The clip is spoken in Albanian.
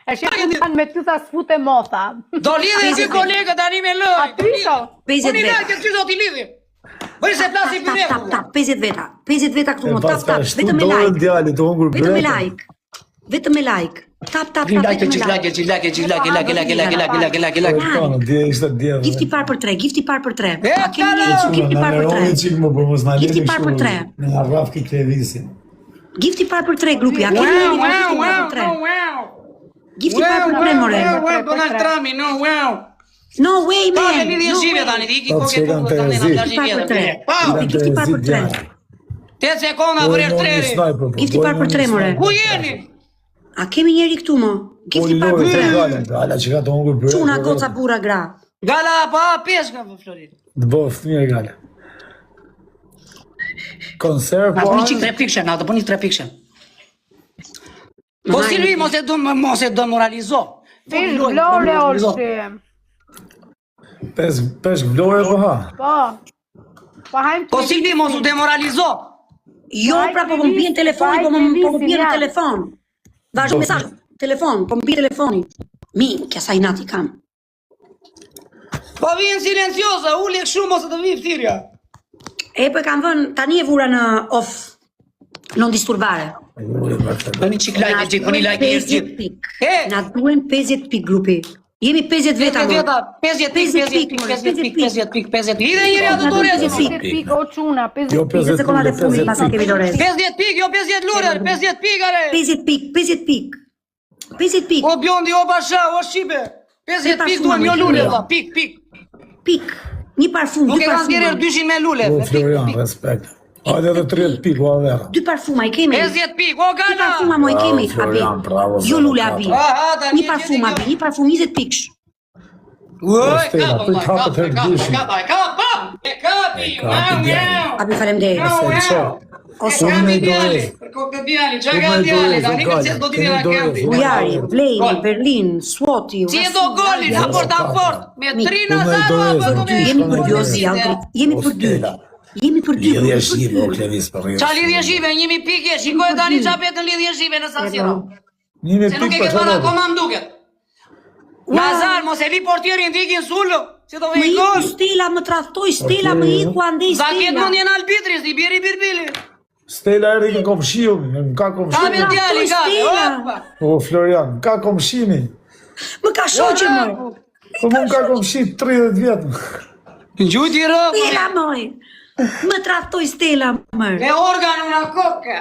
E shqipë kanë me ty tha s'fute motha. Do lidhe ky kolegë tani me loj. Aty sho. 50 Unë veta. lajke ty do t'i lidhim. Bëj se plasi për Tap, tap, 50 veta. 50 veta këtu, tap, tap, vetëm Vetëm me like. djali të hungur Vetëm me bretën. like. Vetëm me like. Tap, tap, tap, Like, vetëm me like. Dje ishte dje. Gifti par për 3, gifti par për 3. E, A kemi kala! një gifti par për 3. Qikë më për mos në Gifti lidhë par për tre. Në arraf ki krevisin. Gifti par për 3 grupi, a kemi një gifti par për 3. Gifti par për 3 more. Donald Trump, no, wow. No way, Pa, man. me lidhje No shive way. tani, ti iki Po, koke që kanë të Terezi. Gifti par për 3. Pa, Gifti par për 3. 8 sekonda për ertreri. Gifti par për 3 more. Ku jeni? A kemi njeri këtu mo? Gifti par për 3. Gala që ka të hungur bretën. Çuna goca burra gra. Gala, pa, peshka për Florin. Të bëftë mirë gala. Konserv Na po puni 3 pikëshe, na të puni 3 pikëshe. Po Silvi, mos e do moralizo. Fish vlore olti. Pesh vlore po ha. Po. Po hajmë Po Silvi, mos u demoralizo. Jo, pra po më bjen telefoni, po më bjen në telefon. Vazhdo mesazh, telefon, po më bjen telefoni. Mi, kja sa inati kam. Po vjen silencioza, ule kështu mos të vi thirrja. E po e kam vënë, tani e vura në off, non disturbare. Tani çik like, çik puni like i gjithë. Pik. E, Na duhen 50 pik grupi. Jemi 50 veta. 50 pik. Lidhe njëri atë Na dorë. duhen 50 pik o çuna, 50 Jo pik. 50 sekonda dhe fundit pas kemi Lores. 50 pik, jo 50 lurë, 50 pik are. 50 pik, 50 pik. 50 pik, O bjondi, o basha, o shibe. 50 pik duhem jo lule, valla, pik. pik. Një parfum, Nuk dy e kanë thirrë parfuma. 200 me lule. O Florian, respekt. Hajde edhe 30 pik o avera. Dy parfuma i kemi. 50 pik, o Dy parfuma gala. mo i kemi, Florian, abi. bravo, Jo zero, lule bravo. abi. Tani Një parfum abi, një parfum 20 piksh. Oj, Stella, kapa, prit hapet herë dyshin. kapi. Abi faleminderit. Ose Unë me Djali, dorez. për kokë të djali, çka ka djali, tani ka se do t'i vjen kendi. Ujari, Vlejni, Berlin, Swati. Si e do goli, në port, me 3 në Unë me zero, dorez, apo me... Jemi për dy osi, Aldri. Jemi për dy. Jemi për dy. Lidhje shqipe o klevis për rrë. Qa lidhje shive, 1000 pikje, shikoj tani qa petën lidhje shive në San Siro. Një Se nuk pik e ke për thënë shumë. akoma më duket. Nazar, mos e li portierin ndikin sullo, se do Më vej iku gol. Stella, më tradhtoj Stella, më iku andej Za ketë Stella. mundjen albitris, i bjeri birbili. Stella erdi në komshiu, ka Kapi komshimi. djali, kapi, Stella. opa. O Florian, ka komshimi. Më ka shoqe më. Po mund ka komshi 30 vjetë. Gjuti rëpë, Stella moj. Më tradhtoj Stella më. me organu në kokë.